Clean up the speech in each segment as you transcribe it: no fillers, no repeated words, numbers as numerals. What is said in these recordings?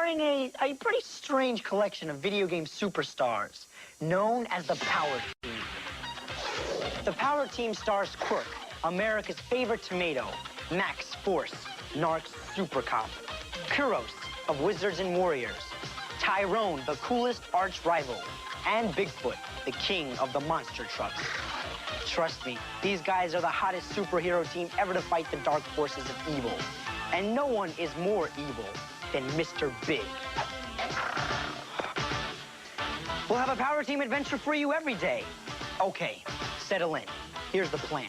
starring a pretty strange collection of video game superstars known as the Power Team. The Power Team stars Quirk, America's favorite tomato, Max Force, Narc's super cop, Kuros of Wizards and Warriors, Tyrone, the coolest arch rival, and Bigfoot, the king of the monster trucks. Trust me, these guys are the hottest superhero team ever to fight the dark forces of evil. And no one is more evil than Mr. Big. We'll have a Power Team adventure for you every day. Okay, settle in. Here's the plan.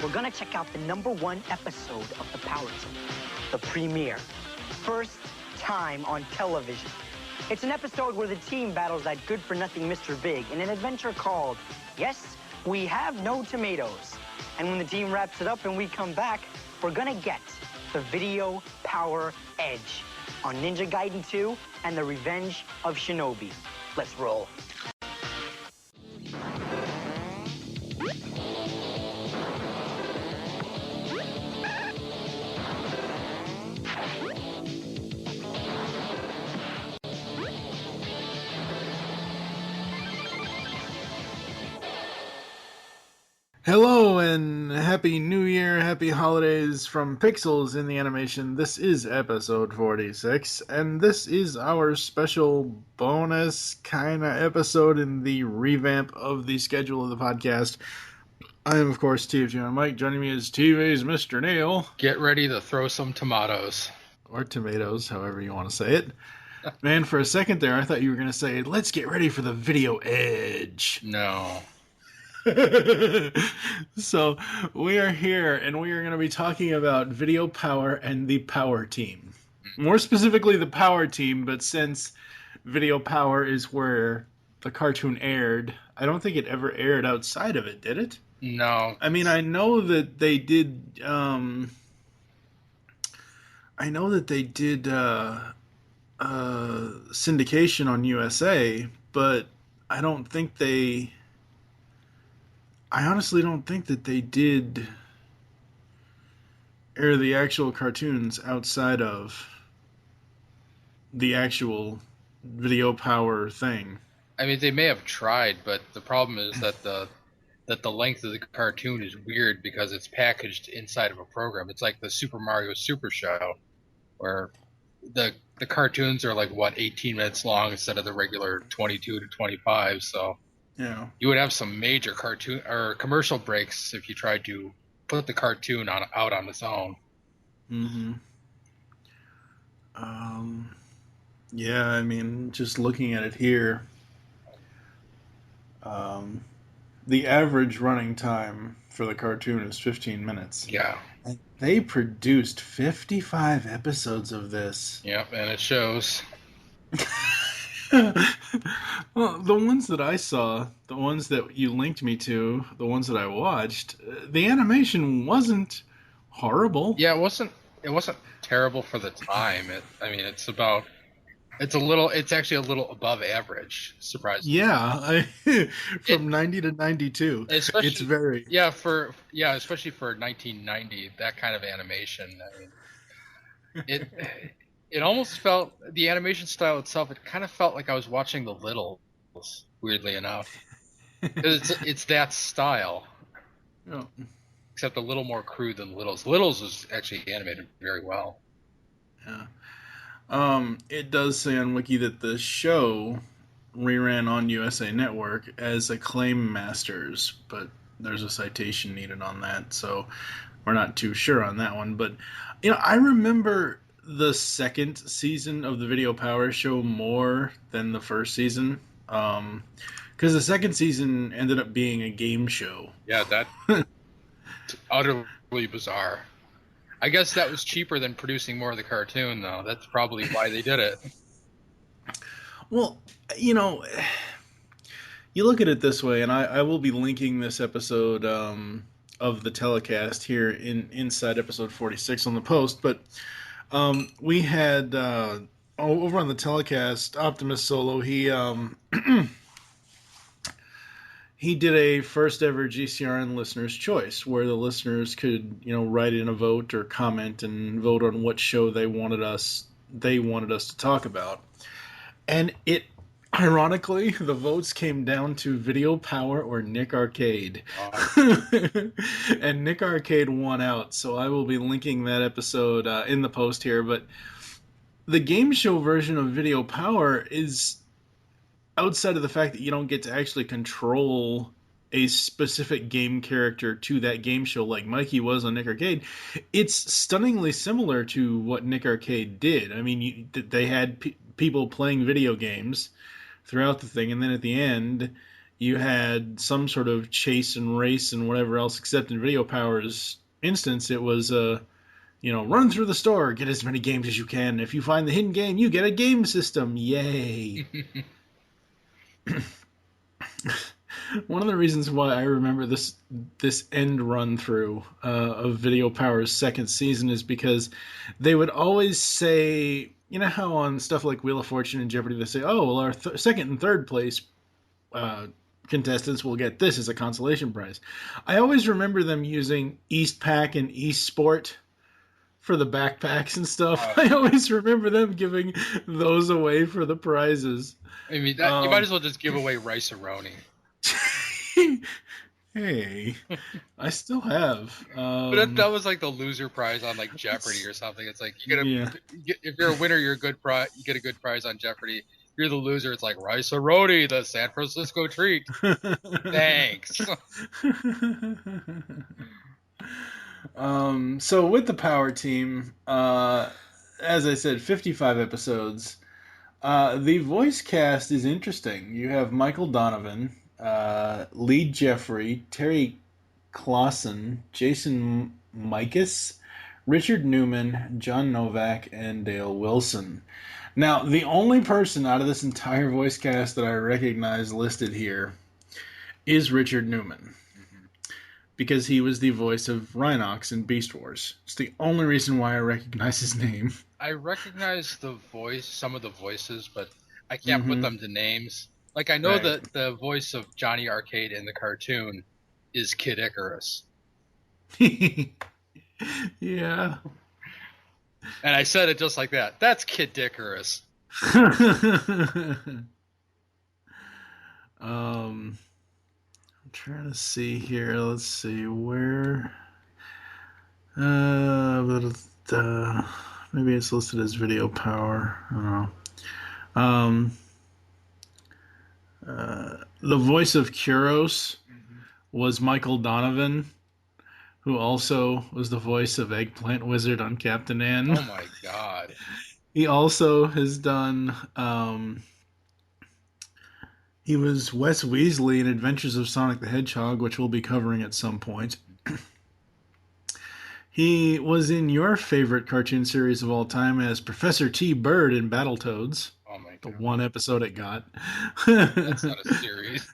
We're gonna check out the #1 episode of the Power Team, the premiere. First time on television. It's an episode where the team battles that good-for-nothing Mr. Big in an adventure called Yes, We Have No Tomatoes. And when the team wraps it up and we come back, we're gonna get the Video Power Edge on Ninja Gaiden 2 and the Revenge of Shinobi. Let's roll. Hello and Happy New Year, Happy Holidays from Pixels in the Animation. This is episode 46, and this is our special bonus kind of episode in the revamp of the schedule of the podcast. I am, of course, TFG Mike. Joining me is TV's Mr. Neil. Get ready to throw some tomatoes. Or tomatoes, however you want to say it. Man, for a second there, I thought you were going to say, let's get ready for the Video Edge. No. So we are here and we are going to be talking about Video Power and the Power Team. More specifically the Power Team, but since Video Power is where the cartoon aired, I don't think it ever aired outside of it, did it? No. I mean, I know that they did syndication on USA, but I honestly don't think that they did air the actual cartoons outside of the actual Video Power thing. I mean, they may have tried, but the problem is that the length of the cartoon is weird because it's packaged inside of a program. It's like the Super Mario Super Show, where the cartoons are like, 18 minutes long instead of the regular 22 to 25, so... Yeah, you would have some major cartoon or commercial breaks if you tried to put the cartoon out on its own. Mm-hmm. Yeah, I mean, just looking at it here, the average running time for the cartoon is 15 minutes. Yeah. And they produced 55 episodes of this. Yep, and it shows. Well, the ones that I saw, the ones that you linked me to, the ones that I watched, the animation wasn't horrible. Yeah, it wasn't terrible for the time. It's actually a little above average, surprisingly. Yeah, from 90 to 92. It's very especially for 1990, that kind of animation. I mean, it almost felt, the animation style itself, it kind of felt like I was watching The Littles, weirdly enough. Because it's that style. Oh. Except a little more crude than Littles. Littles was actually animated very well. Yeah. It does say on Wiki that the show reran on USA Network as Acclaim Masters, but there's a citation needed on that, so we're not too sure on that one. But, I remember the second season of the Video Power show more than the first season, because the second season ended up being a game show. Yeah, that's utterly bizarre. I guess that was cheaper than producing more of the cartoon, though. That's probably why they did it. Well, you look at it this way, and I will be linking this episode of the telecast here inside episode 46 on the post, but we had over on the telecast, Optimus Solo, he he did a first ever GCRN listener's choice where the listeners could, write in a vote or comment and vote on what show they wanted us they wanted us to talk about. And it, ironically, the votes came down to Video Power or Nick Arcade. And Nick Arcade won out, so I will be linking that episode in the post here. But the game show version of Video Power is, outside of the fact that you don't get to actually control a specific game character to that game show like Mikey was on Nick Arcade, it's stunningly similar to what Nick Arcade did. I mean, they had people playing video games throughout the thing, and then at the end, you had some sort of chase and race and whatever else, except in Video Power's instance, it was, run through the store, get as many games as you can. If you find the hidden game, you get a game system. Yay! One of the reasons why I remember this end run through of Video Power's second season is because they would always say, you know how on stuff like Wheel of Fortune and Jeopardy they say, oh, well, our second and third place contestants will get this as a consolation prize. I always remember them using East Pack and East Sport for the backpacks and stuff. I always remember them giving those away for the prizes. I mean, you might as well just give away Rice-A-Roni. Hey, I still have. But that was like the loser prize on like Jeopardy or something. It's like if you're a winner, you're a good prize. You get a good prize on Jeopardy. If you're the loser, it's like Rice-A-Roni, the San Francisco treat. Thanks. So with the Power Team, as I said, 55 episodes. The voice cast is interesting. You have Michael Donovan, Lee Jeffrey, Terry Clausen, Jason Mikas, Richard Newman, John Novak, and Dale Wilson. Now, the only person out of this entire voice cast that I recognize listed here is Richard Newman. Because he was the voice of Rhinox in Beast Wars. It's the only reason why I recognize his name. I recognize some of the voices, but I can't put them to names. Like, I know that the voice of Johnny Arcade in the cartoon is Kid Icarus. Yeah. And I said it just like that. That's Kid Icarus. I'm trying to see here. Let's see where. Maybe it's listed as Video Power. I don't know. The voice of Kuros was Michael Donovan, who also was the voice of Eggplant Wizard on Captain N. Oh my god. He also has done. He was Wes Weasley in Adventures of Sonic the Hedgehog, which we'll be covering at some point. He was in your favorite cartoon series of all time as Professor T. Bird in Battletoads. Oh my god. The one episode it got. That's not a series.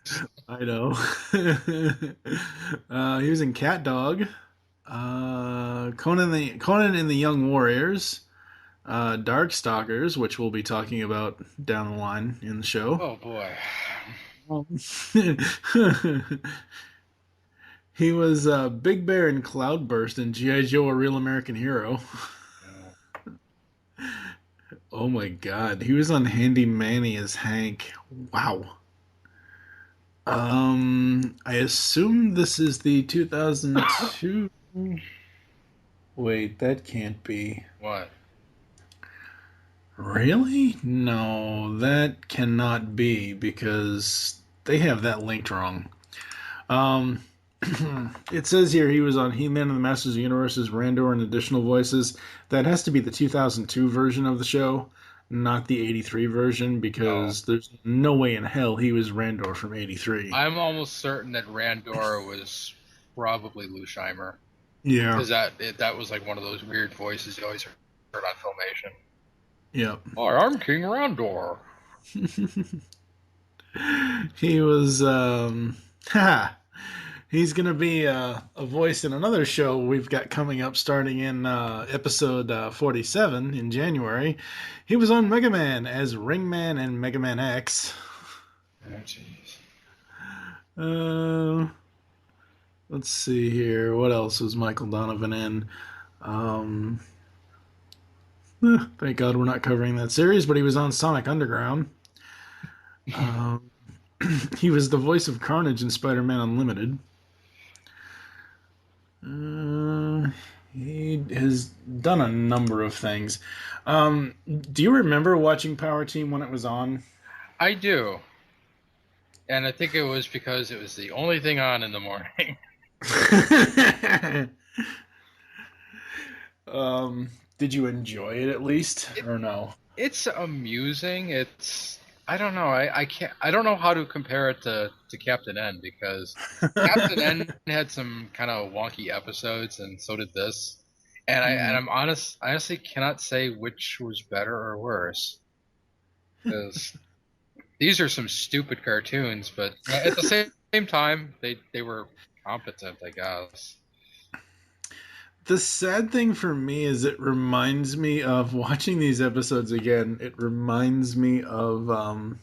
I know. He was in Cat Dog. Conan and the Young Warriors. Darkstalkers, which we'll be talking about down the line in the show. Oh boy. He was Big Bear in Cloudburst and G.I. Joe, A Real American Hero. Oh my god. He was on Handy Manny as Hank. Wow. I assume this is the 2002... Wait, that can't be. What? Really? No, that cannot be because they have that linked wrong. It says here he was on He-Man and the Masters of the Universe as Randor and additional voices. That has to be the 2002 version of the show, not the 83 version, because there's no way in hell he was Randor from 83. I'm almost certain that Randor was probably Lou Scheimer. Yeah. Because that was like one of those weird voices you always heard on Filmation. Yep. Hi, I'm King Randor. He was, he's going to be a voice in another show we've got coming up starting in episode 47 in January. He was on Mega Man as Ringman and Mega Man X. Oh, jeez. Let's see here. What else was Michael Donovan in? Thank God we're not covering that series, but he was on Sonic Underground. Um, he was the voice of Carnage in Spider-Man Unlimited. He has done a number of things. Do you remember watching Power Team when it was on? I do. And I think it was because it was the only thing on in the morning. Did you enjoy it at least, or no? It's amusing. I don't know. I don't know how to compare it to Captain N, because Captain N had some kind of wonky episodes, and so did this. And I'm honestly cannot say which was better or worse, because these are some stupid cartoons, but at the same time they were competent, I guess. The sad thing for me is it reminds me of watching these episodes again. It reminds me of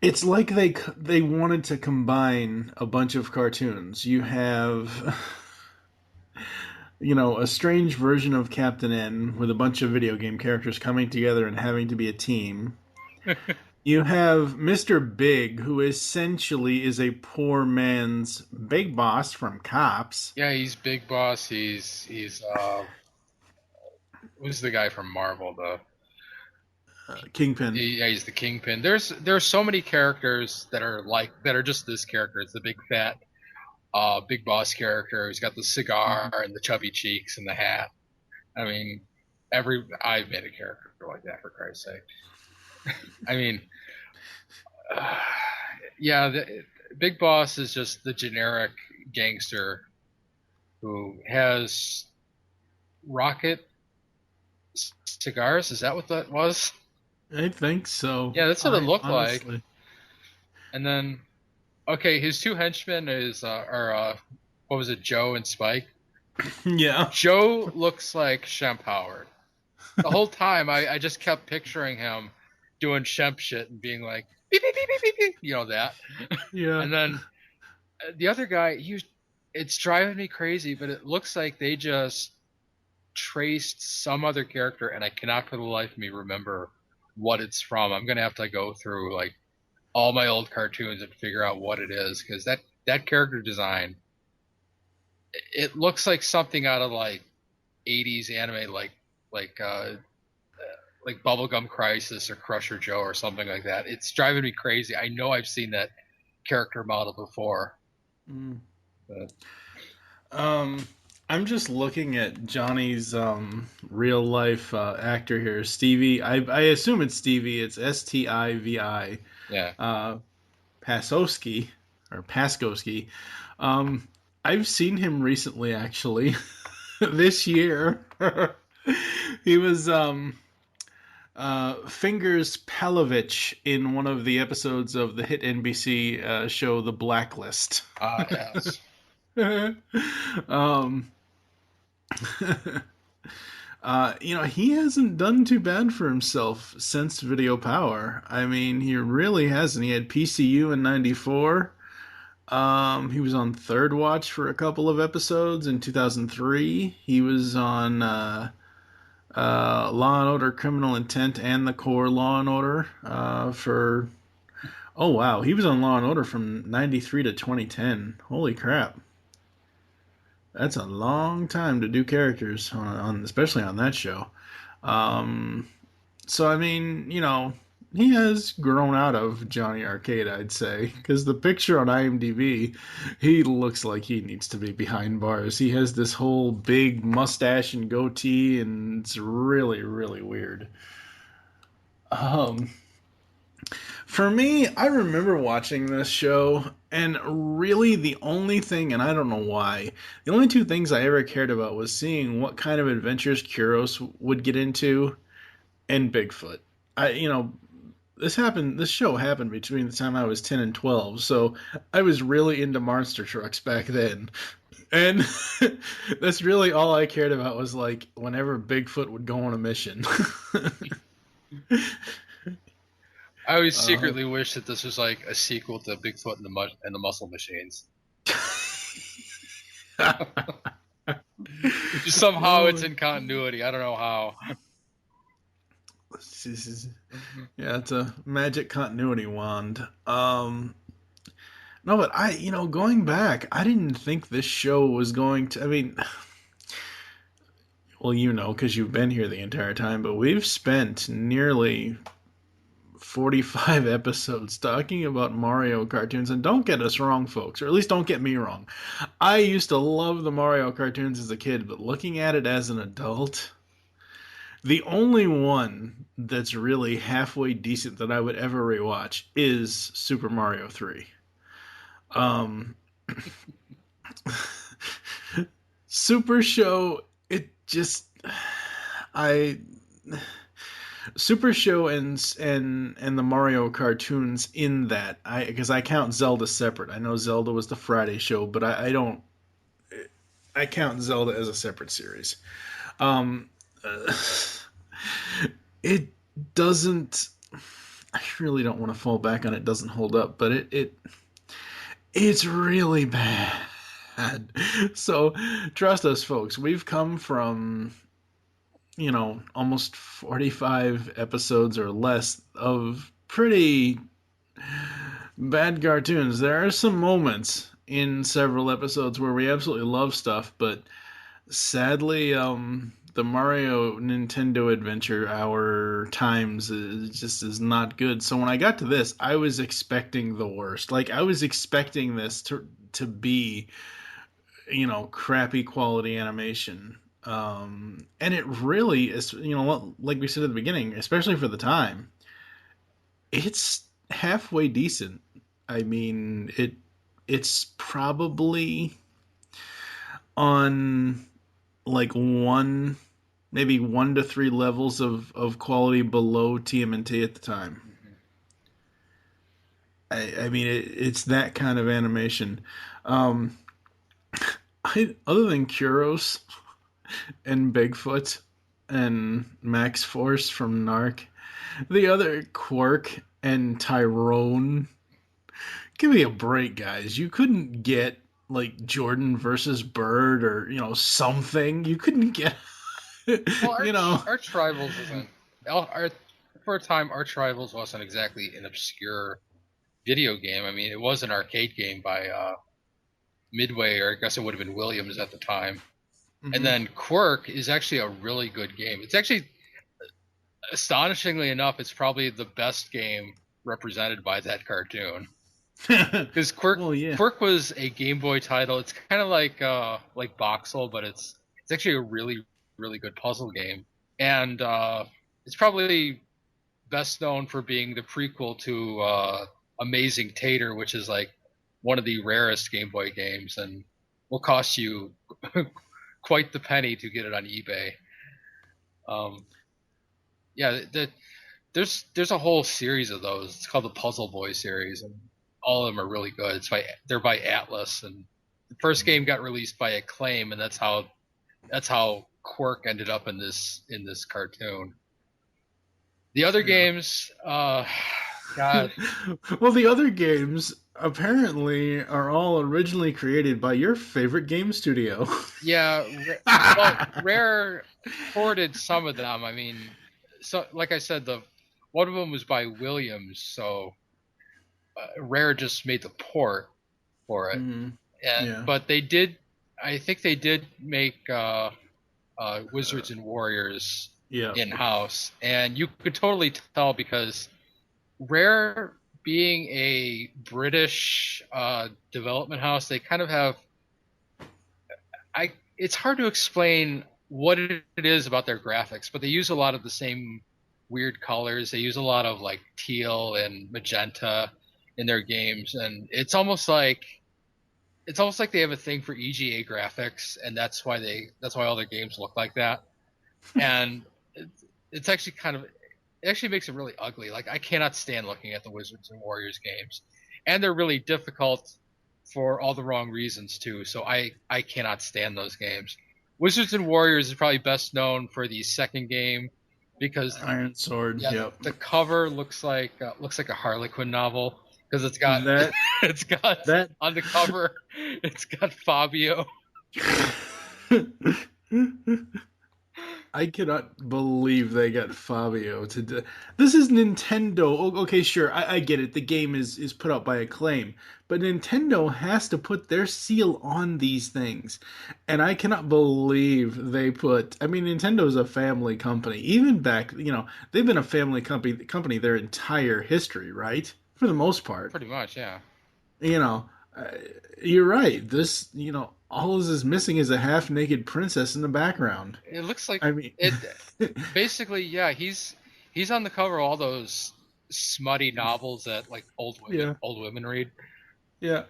it's like they wanted to combine a bunch of cartoons. You have a strange version of Captain N with a bunch of video game characters coming together and having to be a team. You have Mr. Big, who essentially is a poor man's Big Boss from Cops. Yeah, he's Big Boss. He's who's the guy from Marvel, the Kingpin. Yeah, he's the Kingpin. There's so many characters that are just this character. It's the big fat Big Boss character. He's got the cigar and the chubby cheeks and the hat. I mean, I've made a character like that, for Christ's sake. I mean, yeah, Big Boss is just the generic gangster who has rocket cigars. Is that what that was? I think so. Yeah, that's what it looked honestly. like. And then, okay, his two henchmen are what was it, Joe and Spike? Yeah. Joe looks like Shemp Howard. The whole time, I just kept picturing him doing Shemp shit and being like, beep, beep, beep, beep, beep, beep, you know that. Yeah. And then the other guy, it's driving me crazy, but it looks like they just traced some other character, and I cannot for the life of me remember what it's from. I'm gonna have to go through like all my old cartoons and figure out what it is, because that character design, it looks like something out of like 80s anime, like Bubblegum Crisis or Crusher Joe or something like that. It's driving me crazy. I know I've seen that character model before. But I'm just looking at Johnny's real life actor here, Stevie. I assume it's Stevie. It's Stivi. yeah. Pasowski or Paskowski. I've seen him recently, actually, this year. He was Fingers Palovich in one of the episodes of the hit NBC show The Blacklist. Yes. He hasn't done too bad for himself since Video Power. I mean, he really hasn't. He had PCU in '94. He was on Third Watch for a couple of episodes in 2003. He was on Law and Order: Criminal Intent and the Core Law and Order for. Oh wow, he was on Law and Order from '93 to 2010. Holy crap. That's a long time to do characters on especially on that show. So I mean, he has grown out of Johnny Arcade, I'd say, because the picture on IMDb, he looks like he needs to be behind bars. He has this whole big mustache and goatee, and it's really, really weird. For me, I remember watching this show, and really the only thing, and I don't know why, the only two things I ever cared about was seeing what kind of adventures Kuros would get into and Bigfoot. This show happened between the time I was 10 and 12, so I was really into monster trucks back then. And that's really all I cared about, was like whenever Bigfoot would go on a mission. I always secretly wish that this was like a sequel to Bigfoot and the Muscle Machines. Just somehow it's in continuity. I don't know how. Yeah, it's a magic continuity wand. No, but going back, I didn't think this show was going to. I mean, well, because you've been here the entire time, but we've spent nearly 45 episodes talking about Mario cartoons, and don't get us wrong, folks, or at least don't get me wrong. I used to love the Mario cartoons as a kid, but looking at it as an adult, the only one that's really halfway decent that I would ever rewatch is Super Mario 3. Super Show, it just I Super Show and the Mario cartoons in that, because I count Zelda separate. I know Zelda was the Friday show, but I don't. I count Zelda as a separate series. It doesn't. I really don't want to fall back on it. Doesn't hold up, but it's really bad. So trust us, folks. We've come from almost 45 episodes or less of pretty bad cartoons. There are some moments in several episodes where we absolutely love stuff, but sadly, the Mario Nintendo Adventure Hour times is not good. So when I got to this, I was expecting the worst. Like, I was expecting this to be, crappy quality animation. And it really is, like we said at the beginning, especially for the time, it's halfway decent. I mean, it's probably on like maybe 1 to 3 levels of quality below TMNT at the time. I mean, it's that kind of animation. Other than Kuros and Bigfoot and Max Force from Narc, the other Quirk and Tyrone. Give me a break, guys. You couldn't get like Jordan versus Bird or something. You couldn't get Well, Arch Rivals isn't. For a time, Arch Rivals wasn't exactly an obscure video game. I mean, it was an arcade game by Midway, or I guess it would have been Williams at the time. Mm-hmm. And then Quirk is actually a really good game. It's actually, astonishingly enough, it's probably the best game represented by that cartoon. Because Quirk was a Game Boy title. It's kind of like Boxel, but it's actually a really, really good puzzle game. And it's probably best known for being the prequel to Amazing Tater, which is like one of the rarest Game Boy games and will cost you quite the penny to get it on eBay. There's a whole series of those. It's called the Puzzle Boy series, and all of them are really good. They're by Atlas, and the first game got released by Acclaim, and that's how Quirk ended up in this cartoon. The other games, God. Well, the other games apparently are all originally created by your favorite game studio. Yeah, Rare ported some of them. I mean, so like I said, one of them was by Williams, so Rare just made the port for it. Mm-hmm. But I think they did make Wizards and Warriors in-house, and you could totally tell because Rare, being a British development house, they kind of have. It's hard to explain what it is about their graphics, but they use a lot of the same weird colors. They use a lot of like teal and magenta in their games, and it's almost like they have a thing for EGA graphics, and that's why all their games look like that. And it's actually it actually makes it really ugly. Like, I cannot stand looking at the Wizards and Warriors games, and they're really difficult for all the wrong reasons too. So I cannot stand those games. Wizards and Warriors is probably best known for the second game because Iron Sword. Yeah, the cover looks like a Harlequin novel because it's got that on the cover. It's got Fabio. I cannot believe they got Fabio to do. This is Nintendo. Okay, sure, I get it. The game is put out by Acclaim, but Nintendo has to put their seal on these things, and I cannot believe they put. I mean, Nintendo's a family company. Even back, they've been a family company their entire history, right? For the most part. Pretty much, yeah. You know, you're right. This, all is missing is a half-naked princess in the background. It looks like I mean, it. Basically, yeah. He's on the cover of all those smutty novels that like old women read. Yeah.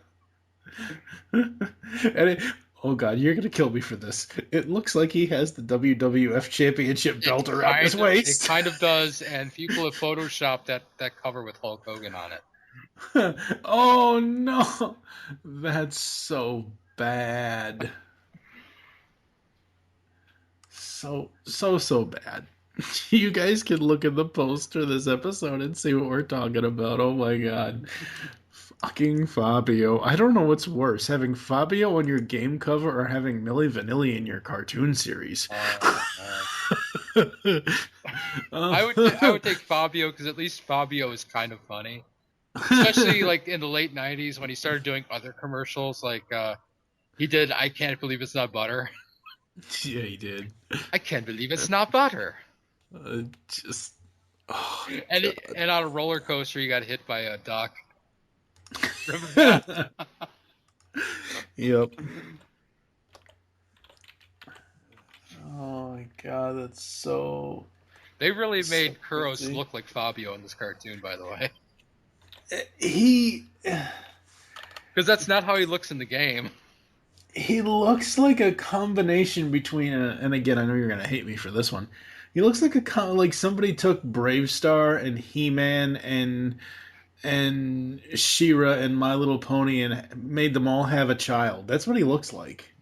And oh god, you're gonna kill me for this. It looks like he has the WWF Championship belt around his waist. It kind of does, and people have photoshopped that cover with Hulk Hogan on it. Oh no, that's so bad. So bad. You guys can look at the poster of this episode and see what we're talking about. Oh my god. Fucking Fabio. I don't know what's worse, having Fabio on your game cover or having Milli Vanilli in your cartoon series. I would take Fabio because at least Fabio is kind of funny. Especially like in the late 90s when he started doing other commercials, like he did I Can't Believe It's Not Butter. Yeah, he did. I can't believe it's not butter. And on a roller coaster, he got hit by a duck. Remember that? Yep. Oh my god, that's so. They really made Kuros look like Fabio in this cartoon, by the way. Because that's not how he looks in the game. He looks like a combination between and again, I know you're gonna hate me for this one. He looks like like somebody took Brave Star and He-Man and She-Ra and My Little Pony and made them all have a child. That's what he looks like.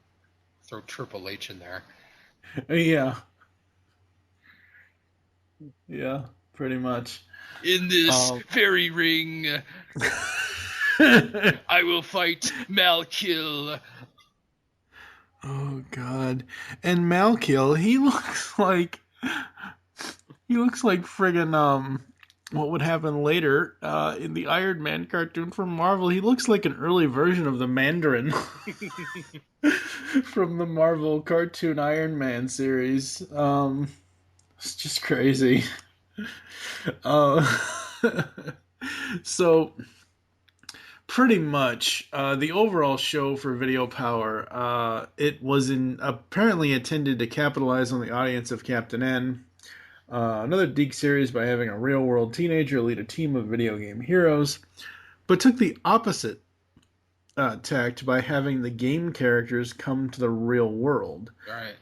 Throw Triple H in there. Yeah. Yeah, pretty much. In this fairy ring, I will fight Malkill. Oh god. And Malkill, he looks like friggin' what would happen later in the Iron Man cartoon from Marvel. He looks like an early version of the Mandarin from the Marvel cartoon Iron Man series. It's just crazy. So pretty much the overall show for Video Power, it was apparently intended to capitalize on the audience of Captain N. Another Deke series by having a real-world teenager lead a team of video game heroes, but took the opposite tact by having the game characters come to the real world. Right.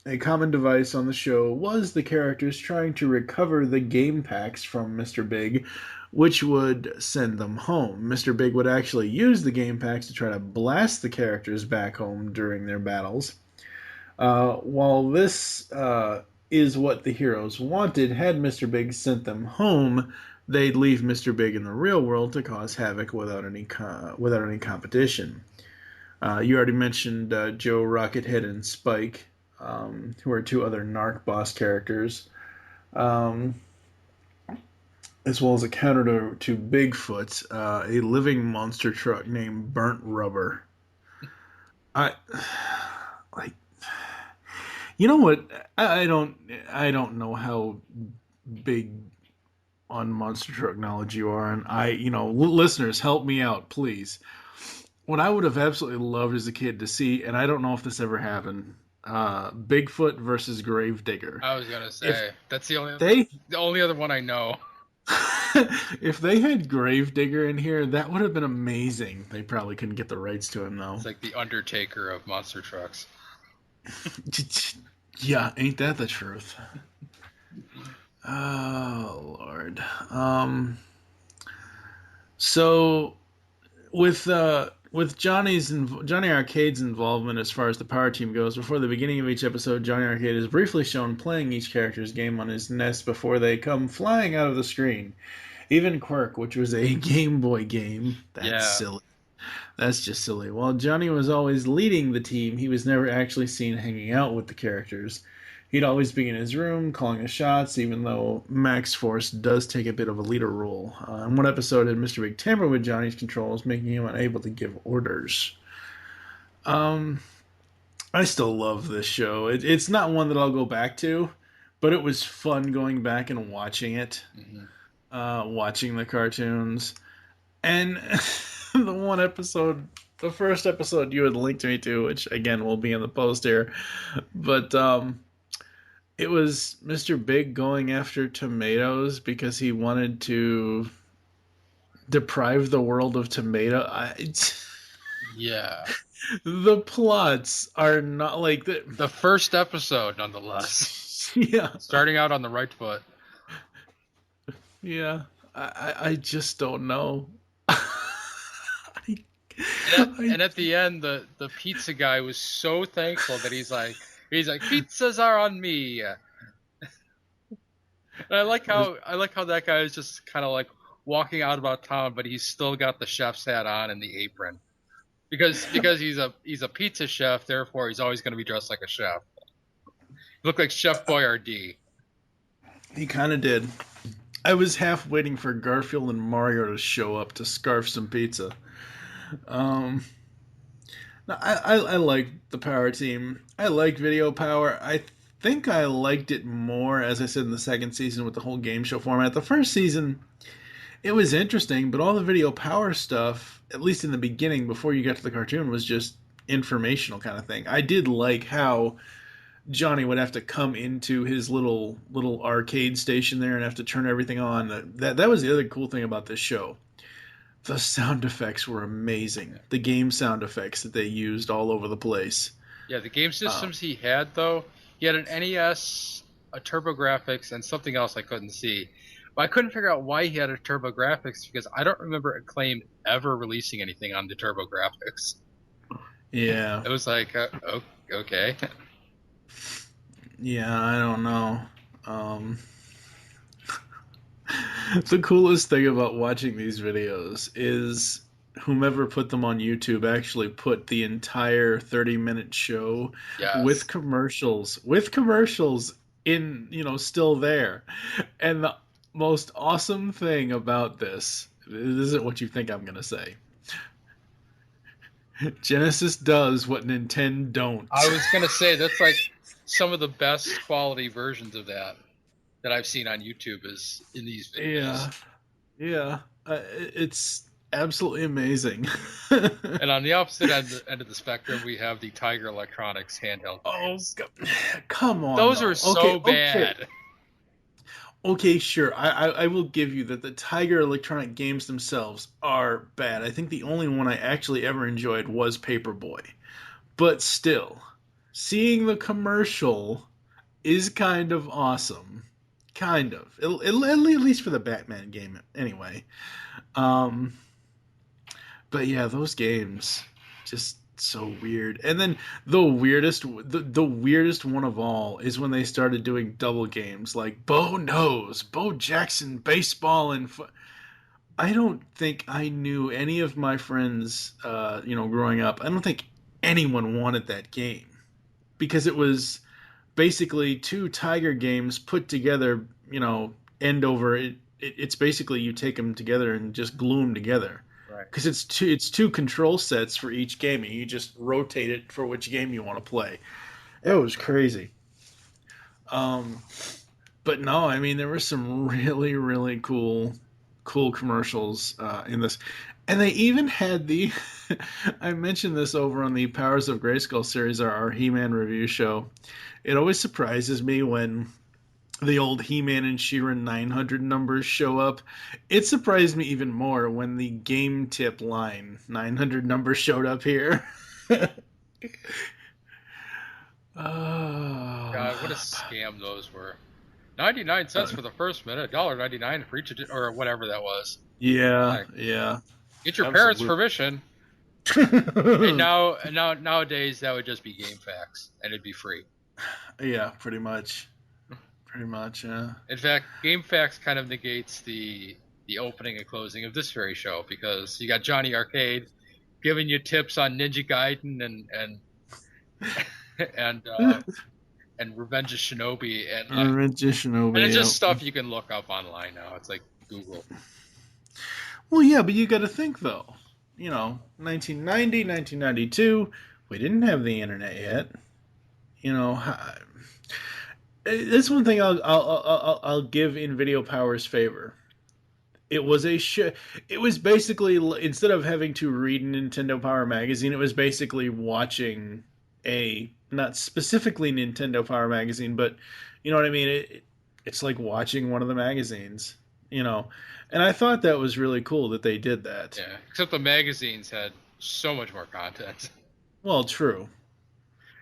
A common device on the show was the characters trying to recover the game packs from Mr. Big, which would send them home. Mr. Big would actually use the game packs to try to blast the characters back home during their battles. While this is what the heroes wanted, had Mr. Big sent them home, they'd leave Mr. Big in the real world to cause havoc without any competition. You already mentioned Joe, Rockethead, and Spike, who are two other Narc boss characters, as well as a counter to Bigfoot, a living monster truck named Burnt Rubber. You know what? I don't know how big on monster truck knowledge you are, and listeners, help me out, please. What I would have absolutely loved as a kid to see, and I don't know if this ever happened, Bigfoot versus Gravedigger. I was gonna say that's the only other one I know. If they had Gravedigger in here, that would have been amazing. They probably couldn't get the rights to him though. It's like the Undertaker of monster trucks. Yeah, ain't that the truth? Oh Lord. So with Johnny Arcade's involvement as far as the power team goes, before the beginning of each episode, Johnny Arcade is briefly shown playing each character's game on his NES before they come flying out of the screen. Even Quirk, which was a Game Boy game, that's silly. That's just silly. While Johnny was always leading the team, he was never actually seen hanging out with the characters. He'd always be in his room calling the shots, even though Max Force does take a bit of a leader role. In one episode, had Mr. Big tamper with Johnny's controls, making him unable to give orders. Um, I still love this show. It's not one that I'll go back to, but it was fun going back and watching it, watching the cartoons. And the first episode you had linked me to, which again will be in the post here, but it was Mr. Big going after tomatoes because he wanted to deprive the world of tomato. Yeah. The plots are not like the first episode, nonetheless. Yeah. Starting out on the right foot. Yeah. I just don't know. And at the end, the pizza guy was so thankful that he's like, pizzas are on me. And I like how that guy is just kind of like walking out about town, but he's still got the chef's hat on and the apron, because he's a pizza chef, therefore he's always going to be dressed like a chef. He looked like Chef Boyardee. He kind of did. I was half waiting for Garfield and Mario to show up to scarf some pizza. I like the Power Team. I like Video Power. I think I liked it more, as I said, in the second season with the whole game show format. The first season, it was interesting, but all the Video Power stuff, at least in the beginning, before you got to the cartoon, was just informational kind of thing. I did like how Johnny would have to come into his little arcade station there and have to turn everything on. That was the other cool thing about this show. The sound effects were amazing. The game sound effects that they used all over the place. Yeah, the game systems he had, though, he had an NES, a TurboGrafx, and something else I couldn't see. But I couldn't figure out why he had a TurboGrafx, because I don't remember Acclaim ever releasing anything on the TurboGrafx. Yeah. It was like, okay. Yeah, I don't know. The coolest thing about watching these videos is whomever put them on YouTube actually put the entire 30-minute show with commercials in, still there. And the most awesome thing about this isn't what you think I'm going to say. Genesis does what Nintendo don't. I was going to say, that's like some of the best quality versions of that I've seen on YouTube is in these videos. Yeah. It's absolutely amazing. And on the opposite end of the spectrum, we have the Tiger Electronics handheld games. Oh, come on. Those are so bad. Okay, sure. I will give you that the Tiger Electronic games themselves are bad. I think the only one I actually ever enjoyed was Paperboy. But still, seeing the commercial is kind of awesome. Kind of. At least for the Batman game, anyway. But yeah, those games, just so weird. And then the weirdest one of all is when they started doing double games like Bo Jackson baseball and I don't think I knew any of my friends growing up. I don't think anyone wanted that game because it was basically two Tiger games put together, end over it. It's basically you take them together and just glue them together. Because it's two control sets for each game, and you just rotate it for which game you want to play. It was crazy. But no, I mean there were some really really cool commercials in this, and they even had the. I mentioned this over on the Powers of Grayskull series, our He-Man review show. It always surprises me when the old He-Man and She-Ra 900 numbers show up. It surprised me even more when the game tip line 900 numbers showed up here. God, what a scam those were. 99 cents for the first minute, $1.99 for each, or whatever that was. Yeah. Get your parents' permission. And nowadays that would just be GameFAQs, and it'd be free. Yeah, pretty much, yeah. In fact, GameFAQs kind of negates the opening and closing of this very show, because you got Johnny Arcade, giving you tips on Ninja Gaiden and and Revenge of Shinobi, Revenge of and it's Shinobi. just Yep. stuff you can look up online now. It's like Google. Well, yeah, but you got to think though. 1990, 1992, we didn't have the internet yet. That's one thing I'll give in Video Power's favor. It was It was basically, instead of having to read Nintendo Power magazine, it was basically watching a, not specifically Nintendo Power magazine, but you know what I mean. It's like watching one of the magazines. And I thought that was really cool that they did that. Yeah, except the magazines had so much more content. Well, true.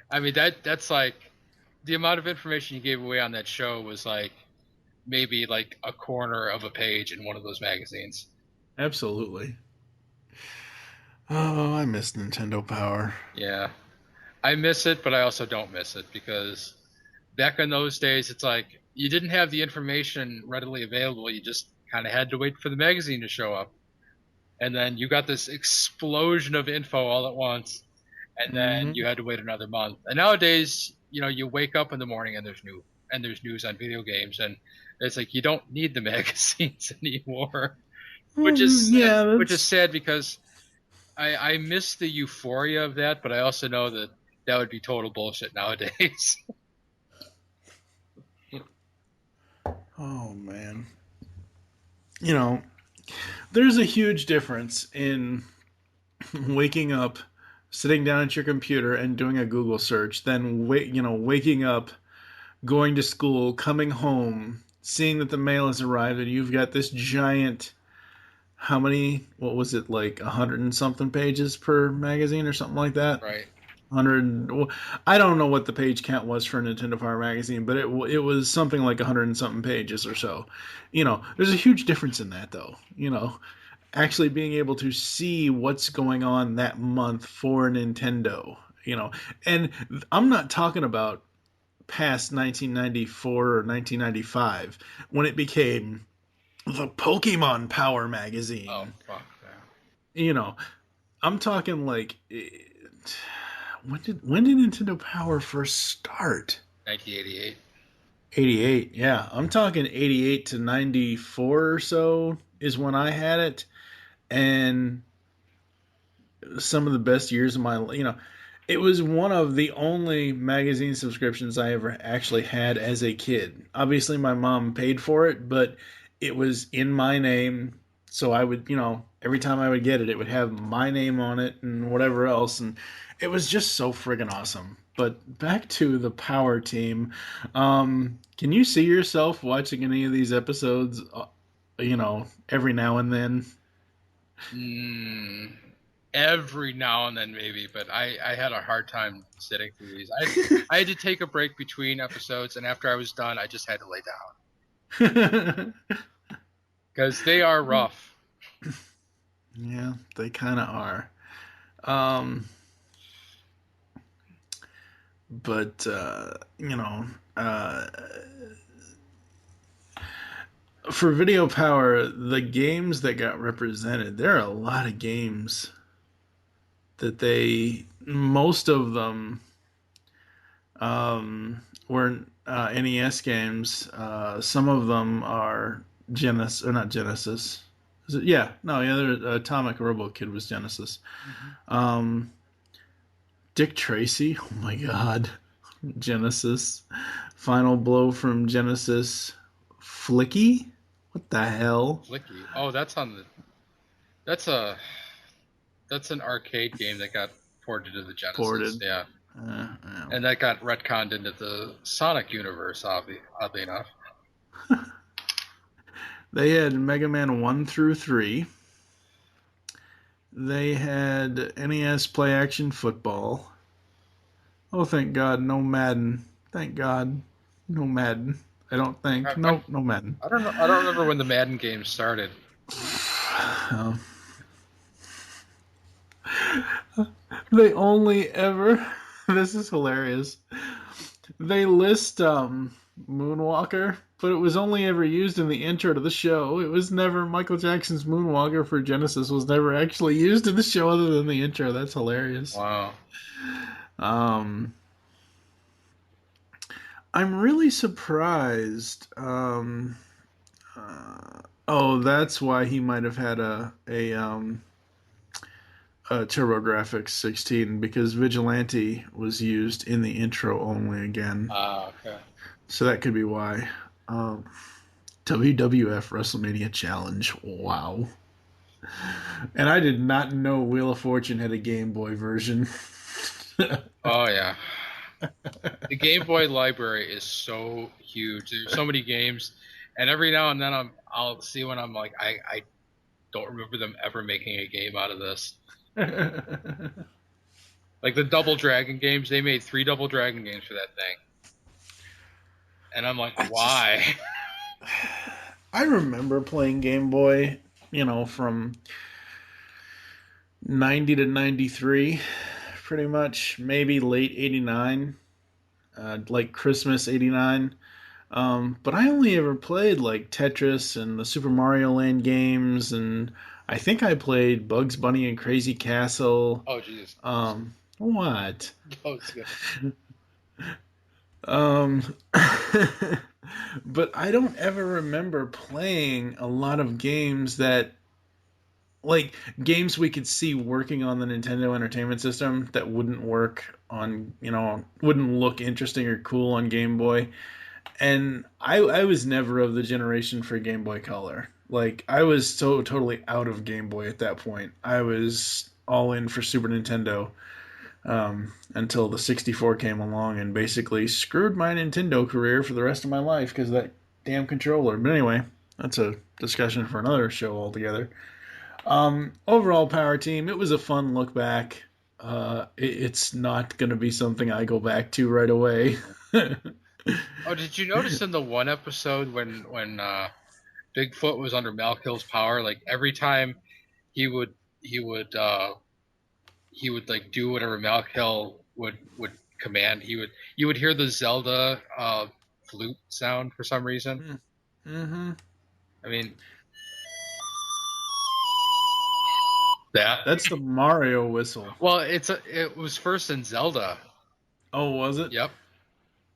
I mean, that's like the amount of information you gave away on that show was like maybe like a corner of a page in one of those magazines. Absolutely. Oh, I miss Nintendo Power. Yeah. I miss it, but I also don't miss it because back in those days, it's like you didn't have the information readily available. You just kind of had to wait for the magazine to show up. And then you got this explosion of info all at once. And then you had to wait another month. And nowadays, you wake up in the morning and there's news on video games, and it's like you don't need the magazines anymore, which is sad because I miss the euphoria of that, but I also know that would be total bullshit nowadays. Oh man, there's a huge difference in waking up, sitting down at your computer and doing a Google search, then waking up, going to school, coming home, seeing that the mail has arrived, and you've got this giant, how many? What was it, like 100 and something pages per magazine or something like that? Right. 100. I don't know what the page count was for Nintendo Power magazine, but it was something like 100 and something pages or so. There's a huge difference in that, though. Actually being able to see what's going on that month for Nintendo. And I'm not talking about past 1994 or 1995 when it became the Pokemon Power magazine. Oh, fuck that. I'm talking like, when did Nintendo Power first start? 1988. 88, yeah. I'm talking 88 to 94 or so is when I had it. And some of the best years of my life, it was one of the only magazine subscriptions I ever actually had as a kid. Obviously, my mom paid for it, but it was in my name. So I would, every time I would get it, it would have my name on it and whatever else. And it was just so friggin' awesome. But back to the Power Team. Can you see yourself watching any of these episodes, every now and then? Every now and then, maybe, but I had a hard time sitting through these. I had to take a break between episodes, and after I was done, I just had to lay down. Because they are rough. Yeah, they kind of are. But, for Video Power, the games that got represented, there are a lot of games that most of them were NES games. Some of them are not Genesis. Is it? Yeah, no, yeah. Atomic Robo Kid was Genesis. Mm-hmm. Dick Tracy, oh my God, Genesis. Final Blow from Genesis. Flicky, what the hell? Flicky. Oh, that's an arcade game that got ported to the Genesis. Ported. Yeah. And that got retconned into the Sonic universe, oddly enough. They had Mega Man 1 through 3. They had NES Play Action Football. Oh, thank God, no Madden. Thank God, no Madden. I don't think. No Madden. I don't know. I don't remember when the Madden game started. They only ever. This is hilarious. They list Moonwalker but it was only ever used in the intro to the show. It was never Michael Jackson's Moonwalker for Genesis was never actually used in the show other than the intro. That's hilarious. Wow. I'm really surprised. Oh, that's why he might have had a TurboGrafx 16 because Vigilante was used in the intro only again. Okay. So that could be why. WWF WrestleMania Challenge. Wow. And I did not know Wheel of Fortune had a Game Boy version. Oh, yeah. The Game Boy library is so huge. There's so many games. And every now and then I'll see when I'm like, I don't remember them ever making a game out of this. Like the Double Dragon games, they made 3 Double Dragon games for that thing. And I'm like, why? I remember playing Game Boy, from 90 to 93, pretty much. Maybe late 89, like Christmas 89. But I only ever played like Tetris and the Super Mario Land games, and I think I played Bugs Bunny and Crazy Castle. Oh, Jesus. What? Oh, it's good. But I don't ever remember playing a lot of games that, like, games we could see working on the Nintendo Entertainment System that wouldn't work on, wouldn't look interesting or cool on Game Boy. And I was never of the generation for Game Boy Color. Like, I was so totally out of Game Boy at that point. I was all in for Super Nintendo until the 64 came along and basically screwed my Nintendo career for the rest of my life because of that damn controller. But anyway, that's a discussion for another show altogether. Overall, Power Team, it was a fun look back. It's not going to be something I go back to right away. Oh, did you notice in the one episode when Bigfoot was under Malkill's power, like every time he would like do whatever Malkill would command, you would hear the Zelda flute sound for some reason. Mm-hmm. I mean, that's the Mario whistle. Well, it was first in Zelda. Oh, was it? Yep.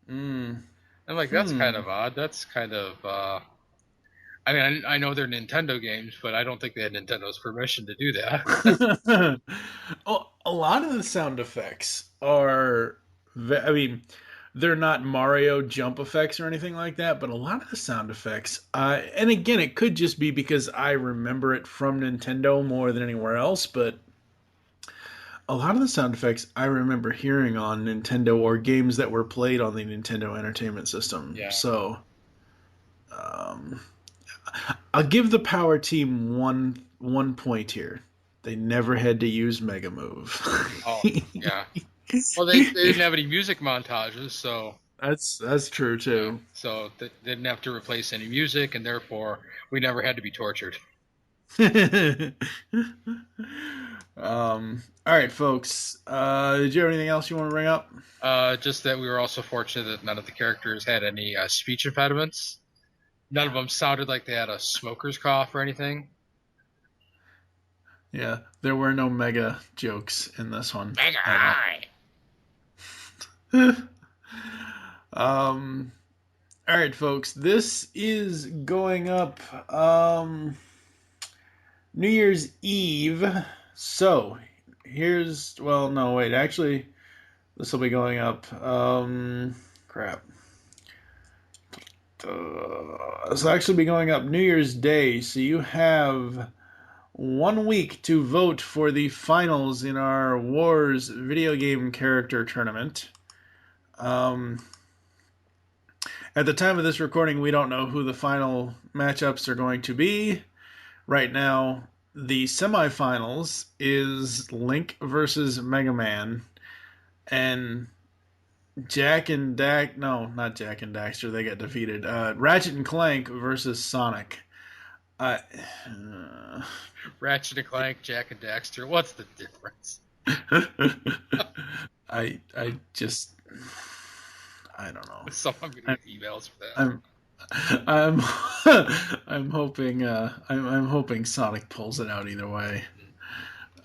I'm like, that's kind of odd. That's kind of I mean, I know they're Nintendo games, but I don't think they had Nintendo's permission to do that. Oh, a lot of the sound effects are, I mean, they're not Mario jump effects or anything like that, but a lot of the sound effects, and again, it could just be because I remember it from Nintendo more than anywhere else, but a lot of the sound effects I remember hearing on Nintendo or games that were played on the Nintendo Entertainment System. Yeah. So, I'll give the Power Team one point here. They never had to use Mega Move. Oh, yeah. Well, they didn't have any music montages, so that's true too. So they didn't have to replace any music, and therefore we never had to be tortured. All right, folks. Did you have anything else you want to bring up? Just that we were also fortunate that none of the characters had any speech impediments. None of them sounded like they had a smoker's cough or anything. Yeah, there were no mega jokes in this one. Mega high. All right, folks. This is going up New Year's Eve. So actually, this will be going up. Crap. This will actually be going up New Year's Day. So you have 1 week to vote for the finals in our Wars video game character tournament. At the time of this recording, we don't know who the final matchups are going to be. Right now, the semifinals is Link versus Mega Man, and not Jack and Daxter, they got defeated. Ratchet and Clank versus Sonic. Ratchet and Clank, Jack and Daxter. What's the difference? I don't know. So I'm gonna get emails for that. I'm I'm hoping Sonic pulls it out either way.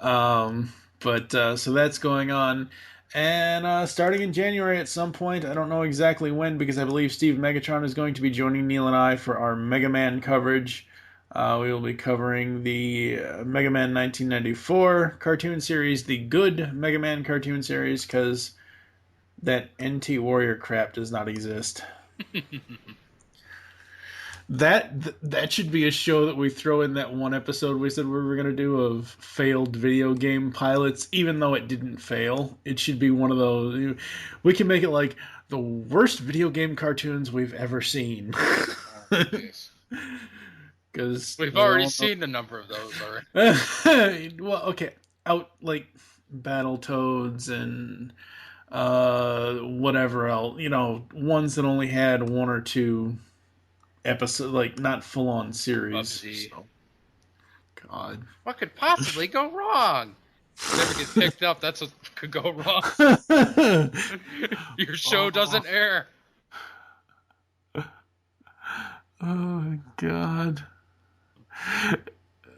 But so that's going on. And starting in January at some point, I don't know exactly when, because I believe Steve Megatron is going to be joining Neil and I for our Mega Man coverage. We will be covering the Mega Man 1994 cartoon series, the good Mega Man cartoon series, because that NT Warrior crap does not exist. That should be a show that we throw in that one episode we said we were going to do of failed video game pilots, even though it didn't fail. It should be one of those. We can make it like the worst video game cartoons we've ever seen. Because we've already seen a number of those already. Well, okay. Out like Battletoads and whatever else. Ones that only had one or two episode, like not full on series. So. God, what could possibly go wrong? Never get picked up. That's what could go wrong. Your show doesn't air. Oh God.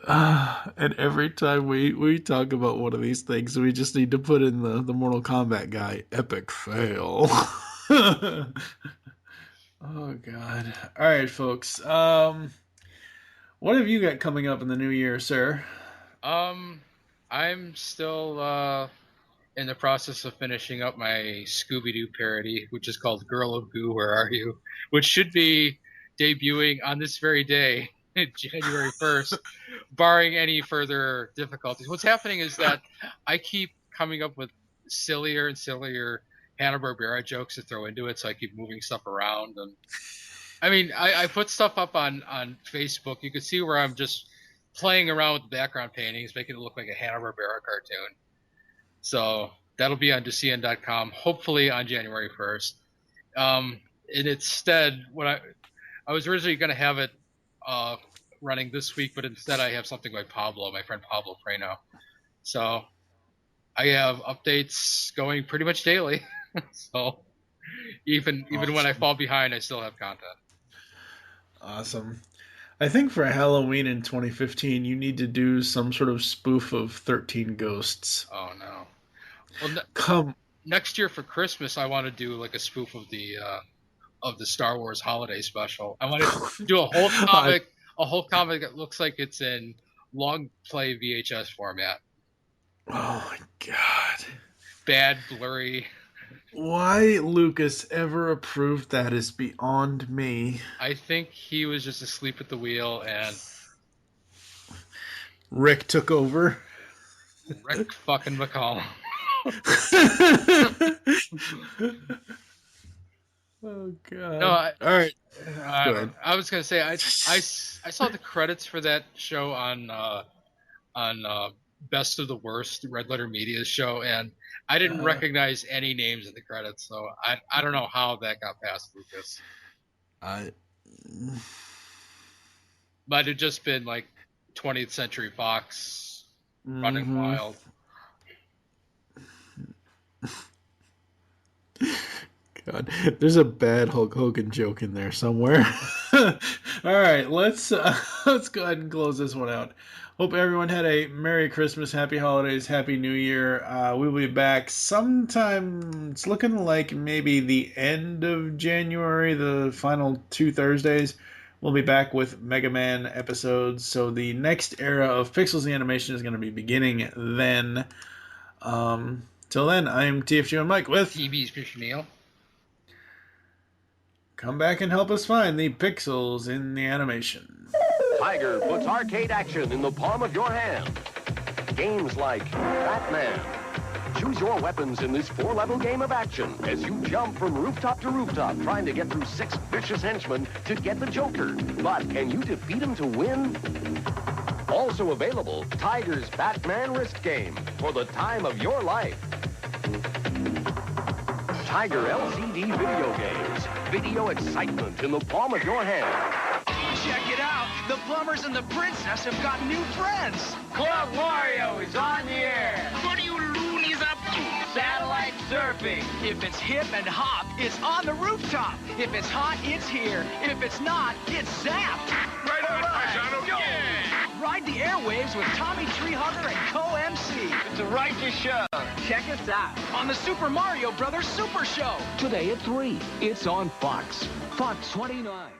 And every time we talk about one of these things, we just need to put in the Mortal Kombat guy. Epic fail. Oh, God. All right, folks. What have you got coming up in the new year, sir? I'm still in the process of finishing up my Scooby-Doo parody, which is called Girl of Goo, Where Are You? Which should be debuting on this very day, January 1st, barring any further difficulties. What's happening is that I keep coming up with sillier and sillier Hanna-Barbera jokes to throw into it, so I keep moving stuff around. And I mean, I put stuff up on Facebook. You can see where I'm just playing around with the background paintings, making it look like a Hanna-Barbera cartoon. So that'll be on DeCN.com, hopefully on January 1st. And instead, what I was originally going to have it running this week, but instead I have something by Pablo, my friend Pablo Prano. So I have updates going pretty much daily. So even when I fall behind, I still have content. Awesome. I think for Halloween in 2015, you need to do some sort of spoof of 13 Ghosts. Oh no! Well, next year for Christmas, I want to do like a spoof of the Star Wars Holiday Special. I want to do a whole comic that looks like it's in long play VHS format. Oh my God! Bad, blurry. Why Lucas ever approved that is beyond me. I think he was just asleep at the wheel and Rick took over. Rick fucking McCall. Oh God! No, all right. Go ahead. I was gonna say I saw the credits for that show on Best of the Worst, Red Letter Media's show, and I didn't recognize any names in the credits, so I don't know how that got past Lucas. Might have just been like 20th Century Fox running wild. God, there's a bad Hulk Hogan joke in there somewhere. All right, let's go ahead and close this one out. Hope everyone had a Merry Christmas, Happy Holidays, Happy New Year. We'll be back sometime. It's looking like maybe the end of January, the final 2 Thursdays. We'll be back with Mega Man episodes. So the next era of Pixels the Animation is going to be beginning then. Till then, I'm TFG and Mike with TV's Christian Neal. Come back and help us find the pixels in the animation. Tiger puts arcade action in the palm of your hand. Games like Batman. Choose your weapons in this 4-level game of action as you jump from rooftop to rooftop, trying to get through 6 vicious henchmen to get the Joker. But can you defeat him to win? Also available, Tiger's Batman wrist game for the time of your life. Tiger LCD video games. Video excitement in the palm of your hand. Check it out. The plumbers and the princess have got new friends. Club Mario is on the air. What are you loonies up to? Satellite surfing. If it's hip and hop, it's on the rooftop. If it's hot, it's here. If it's not, it's zapped. Right on, Paisano. Yeah! Ride the airwaves with Tommy Treehugger and co-MC. It's a righteous show. Check us out on the Super Mario Brothers Super Show. Today at 3, it's on Fox. Fox 29.